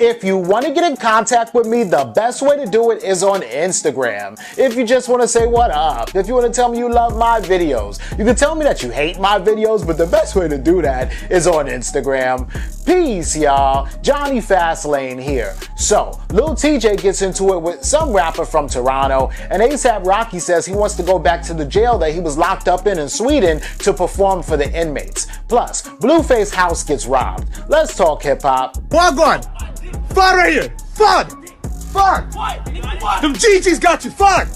If you want to get in contact with me, the best way to do it is on Instagram. If you just want to say what up, if you want to tell me you love my videos, you can tell me that you hate my videos, but the best way to do that is on Instagram. Peace, y'all. Jonny Fastlane here. So, Lil TJay gets into it with some rapper from Toronto, and ASAP Rocky says he wants to go back to the jail that he was locked up in Sweden to perform for the inmates. Plus, Blueface house gets robbed. Let's talk hip-hop. Wagwan! Fad right here! Fad! Fad! Them GG's got you! Fad!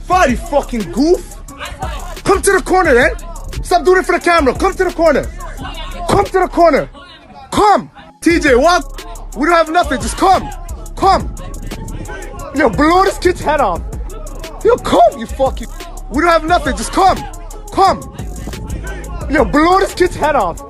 Fad, you fucking goof! Come to the corner then! Stop doing it for the camera! Come to the corner! Come to the corner! Come! TJ, walk! We don't have nothing, just come! Come! Yo, blow this kid's head off! Yo, come, you fucking... We don't have nothing, just come! Come! Yo, blow this kid's head off!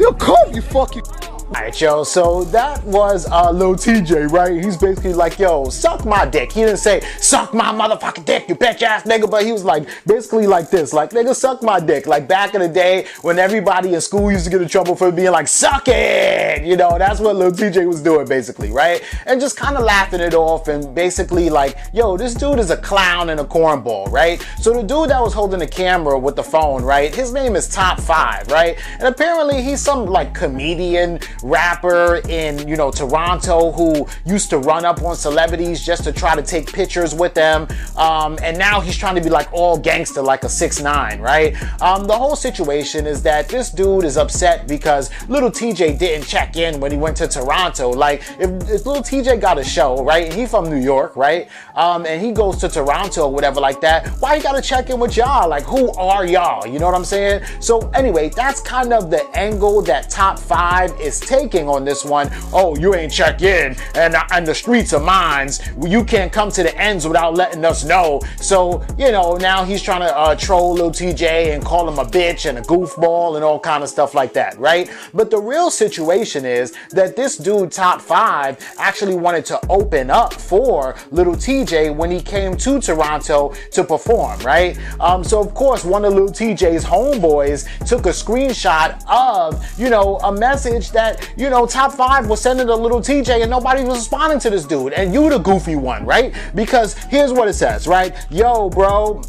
Yo, come, you fucking... Alright, yo, so that was Lil TJay, right? He's basically like, yo, suck my dick. He didn't say, suck my motherfucking dick, you bitch ass nigga, but he was like, basically like this, like, nigga, suck my dick. Like back in the day when everybody in school used to get in trouble for being like, suck it! You know, that's what Lil TJay was doing, basically, right? And just kind of laughing it off and basically like, yo, this dude is a clown and a cornball, right? So the dude that was holding the camera with the phone, right, his name is Top5, right? And apparently he's some like comedian, rapper in, you know, Toronto who used to run up on celebrities just to try to take pictures with them, and now he's trying to be like all gangster like a 6ix9ine, right? The whole situation is that this dude is upset because Lil TJay didn't check in when he went to Toronto. Like if Lil TJay got a show, right, and he from New York, right, and he goes to Toronto or whatever like that, why you gotta check in with y'all? Like, who are y'all? You know what I'm saying? So anyway, that's kind of the angle that Top5 is taking on this one. Oh, you ain't check in, and the streets are mines. You can't come to the ends without letting us know. So, you know, now he's trying to troll Lil TJay and call him a bitch and a goofball and all kind of stuff like that, right? But the real situation is that this dude Top5 actually wanted to open up for Lil TJay when he came to Toronto to perform, right? So of course one of Lil TJay's homeboys took a screenshot of, you know, a message that, you know, Top5 was sending to Lil TJay and nobody was responding to this dude, and you the goofy one, right? Because here's what it says, right? Yo, bro,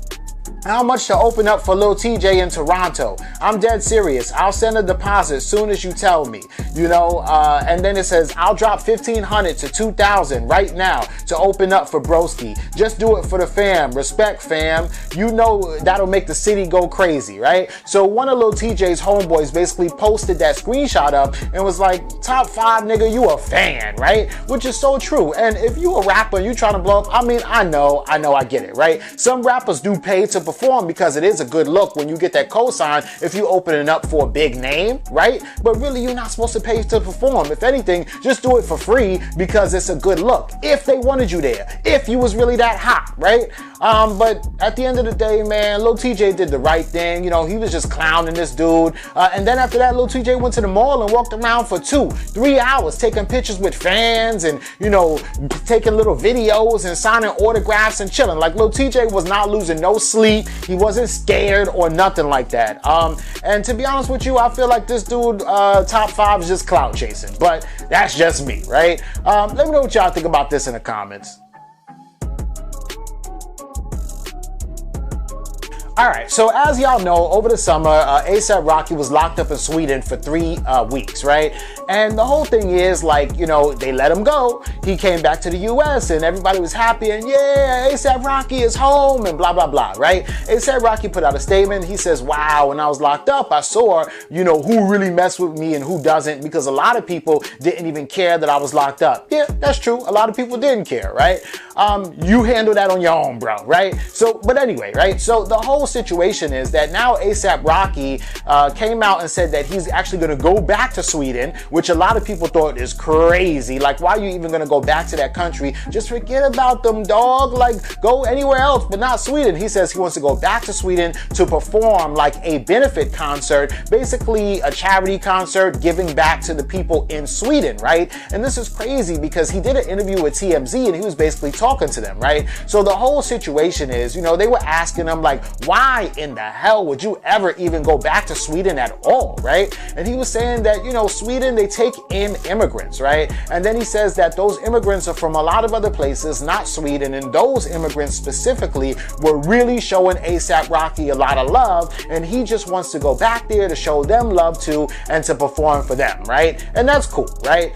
how much to open up for Lil TJay in Toronto? I'm dead serious. I'll send a deposit soon as you tell me, you know, and then it says, I'll drop 1,500 to 2,000 right now to open up for Broski. Just do it for the fam. Respect, fam. You know that'll make the city go crazy, right? So one of Lil TJay's homeboys basically posted that screenshot up and was like, Top5, nigga, you a fan, right? Which is so true. And if you a rapper and you trying to blow up, I mean, I know, I get it, right? Some rappers do pay to perform because it is a good look when you get that cosign if you open it up for a big name, right? But really, you're not supposed to pay to perform. If anything, just do it for free because it's a good look. If they wanted you there, if you was really that hot, right? But at the end of the day, man, Lil TJay did the right thing. You know, he was just clowning this dude. And then after that, Lil TJay went to the mall and walked around for 2-3 hours taking pictures with fans and, you know, taking little videos and signing autographs and chilling. Like Lil TJay was not losing no sleep. He wasn't scared or nothing like that. And to be honest with you, I feel like this dude, Top5, is just clout chasing. But that's just me, right? Let me know what y'all think about this in the comments. Alright, so as y'all know, over the summer, ASAP Rocky was locked up in Sweden for 3 weeks, right? And the whole thing is, like, you know, they let him go. He came back to the US and everybody was happy and yeah, ASAP Rocky is home and blah, blah, blah, right? ASAP Rocky put out a statement. He says, wow, when I was locked up, I saw, you know, who really messed with me and who doesn't, because a lot of people didn't even care that I was locked up. Yeah, that's true. A lot of people didn't care, right? You handle that on your own, bro, right? So, but anyway, right? So the whole situation is that now ASAP Rocky came out and said that he's actually going to go back to Sweden, which a lot of people thought is crazy. Like, why are you even going to go back to that country? Just forget about them, dog. Like, go anywhere else, but not Sweden. He says he wants to go back to Sweden to perform like a benefit concert, basically a charity concert, giving back to the people in Sweden, right? And this is crazy because he did an interview with TMZ and he was basically talking to them, right? So the whole situation is, you know, they were asking him like, why in the hell would you ever even go back to Sweden at all, right? And he was saying that, you know, Sweden, they they take in immigrants, right? And then he says that those immigrants are from a lot of other places, not Sweden, and those immigrants specifically were really showing A$AP Rocky a lot of love, and he just wants to go back there to show them love too and to perform for them, right? And that's cool, right?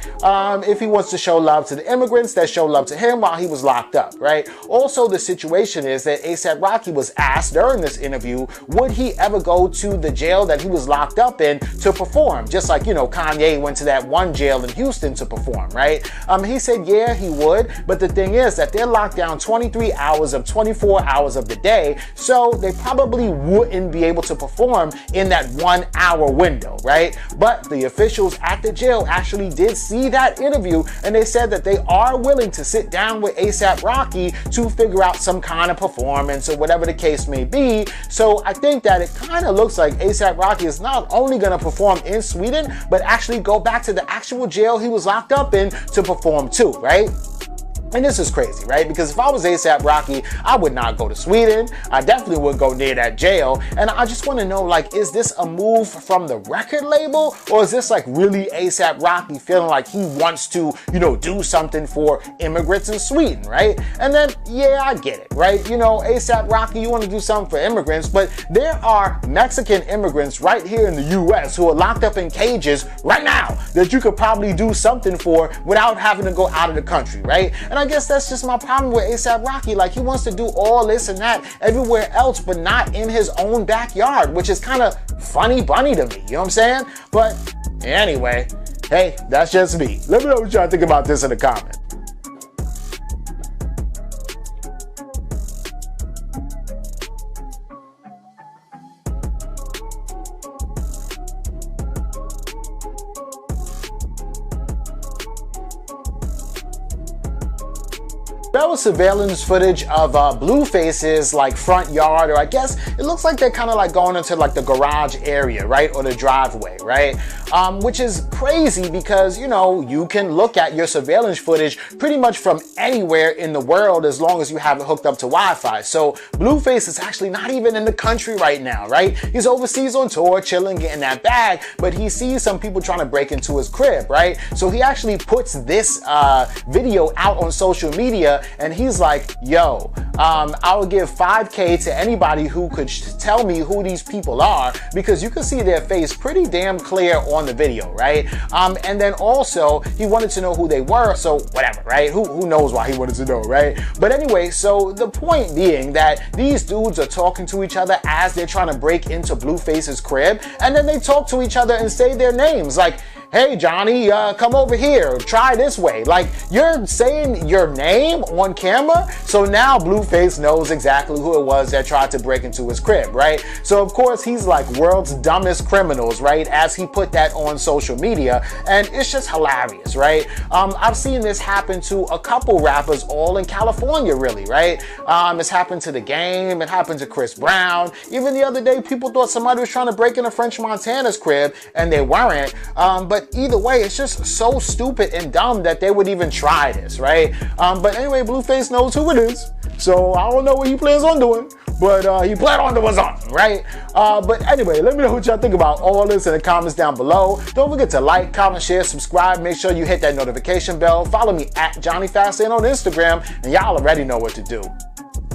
If he wants to show love to the immigrants, that show love to him while he was locked up, right? Also, the situation is that A$AP Rocky was asked during this interview, would he ever go to the jail that he was locked up in to perform? Just like, you know, Kanye went to that one jail in Houston to perform, right? He said, yeah, he would, but the thing is that they're locked down 23 hours of 24 hours of the day, so they probably wouldn't be able to perform in that 1 hour window, right? But the officials at the jail actually did see that interview, and they said that they are willing to sit down with A$AP Rocky to figure out some kind of performance or whatever the case may be. So I think that it kind of looks like A$AP Rocky is not only going to perform in Sweden, but actually go back to the actual jail he was locked up in to perform too, right? And this is crazy, right? Because if I was A$AP Rocky, I would not go to Sweden. I definitely wouldn't go near that jail. And I just want to know, like, is this a move from the record label? Or is this like really A$AP Rocky feeling like he wants to, you know, do something for immigrants in Sweden, right? And then, yeah, I get it, right? You know, A$AP Rocky, you want to do something for immigrants, but there are Mexican immigrants right here in the US who are locked up in cages right now that you could probably do something for without having to go out of the country, right? And I guess that's just my problem with A$AP Rocky. Like, he wants to do all this and that everywhere else, but not in his own backyard, which is kind of funny bunny to me, you know what I'm saying? But anyway, hey, that's just me. Let me know what y'all think about this in the comments. That was surveillance footage of Blueface's like front yard, or I guess it looks like they're kind of like going into like the garage area, right? Or the driveway, right? Which is crazy because, you know, you can look at your surveillance footage pretty much from anywhere in the world as long as you have it hooked up to Wi-Fi. So Blueface is actually not even in the country right now, right? He's overseas on tour, chilling, getting that bag, but he sees some people trying to break into his crib, right? So he actually puts this video out on social media, and he's like, yo, I would give $5K to anybody who could tell me who these people are, because you can see their face pretty damn clear on the video, right? And then also he wanted to know who they were, so whatever, right? Who knows why he wanted to know, right? But anyway, so the point being that these dudes are talking to each other as they're trying to break into Blueface's crib, and then they talk to each other and say their names, like, hey Johnny, come over here, try this way. Like, you're saying your name on camera, so now Blueface knows exactly who it was that tried to break into his crib, right? So of course he's like world's dumbest criminals, right? As he put that on social media, and it's just hilarious, right? I've seen this happen to a couple rappers all in California, really, right? It's happened to The Game, it happened to Chris Brown. Even the other day, people thought somebody was trying to break into French Montana's crib, and they weren't. But either way, it's just so stupid and dumb that they would even try this, right? But anyway, Blueface knows who it is, so I don't know what he plans on doing, but he planned on doing something, right? But anyway, let me know what y'all think about all this in the comments down below. Don't forget to like, comment, share, subscribe. Make sure you hit that notification bell. Follow me at Jonny Fastlane on Instagram, and y'all already know what to do.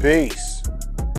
Peace.